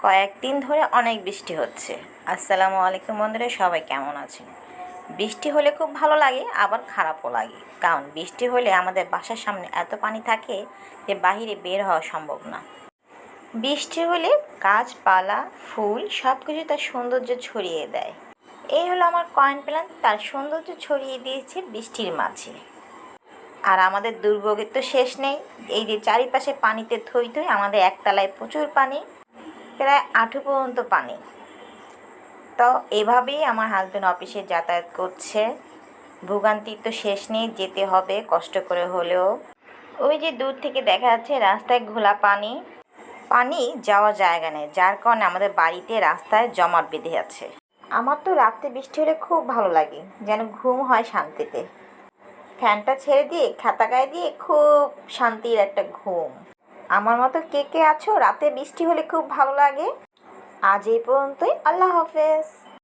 কয়েকদিন ধরে অনেক বৃষ্টি হচ্ছে। আসসালামু আলাইকুম বন্ধুরা, সবাই কেমন আছেন? বৃষ্টি হলে খুব ভালো লাগে, আবার খারাপও লাগে। কারণ বৃষ্টি হলে আমাদের বাসার সামনে এত পানি থাকে যে বাহিরে বের হওয়া সম্ভব না। বৃষ্টি হলে গাছপালা, ফুল সব কিছু তার সৌন্দর্য ছড়িয়ে দেয়। এই হলো আমার কয়েন প্ল্যান্ট, তার সৌন্দর্য ছড়িয়ে দিয়েছে বৃষ্টির মাঝে। আর আমাদের দুর্ভোগের তো শেষ নেই। এই যে চারিপাশে পানিতে থই থই, আমাদের একতলায় প্রচুর পানি, প্রায় হাঁটু পর্যন্ত পানি। তো এভাবেই আমার হাজব্যান্ড অফিসে যাতায়াত করছে। ভোগান্তির তো শেষ নেই, যেতে হবে কষ্ট করে হলেও। ওই যে দূর থেকে দেখা যাচ্ছে রাস্তায় ঘোলা পানি, পানি যাওয়ার জায়গা নেই, যার কারণে আমাদের বাড়িতে রাস্তায় জমাট বেঁধে আছে। আমার তো রাত্রে বৃষ্টি হলে খুব ভালো লাগে, যেন ঘুম হয় শান্তিতে। ফ্যানটা ছেড়ে দিয়ে খাতা গায়ে দিয়ে খুব শান্তির একটা ঘুম। আমার মতো কে কে আছো রাতে বৃষ্টি হলে খুব ভালো লাগে? আজ এই পর্যন্তই। আল্লাহ হাফেজ।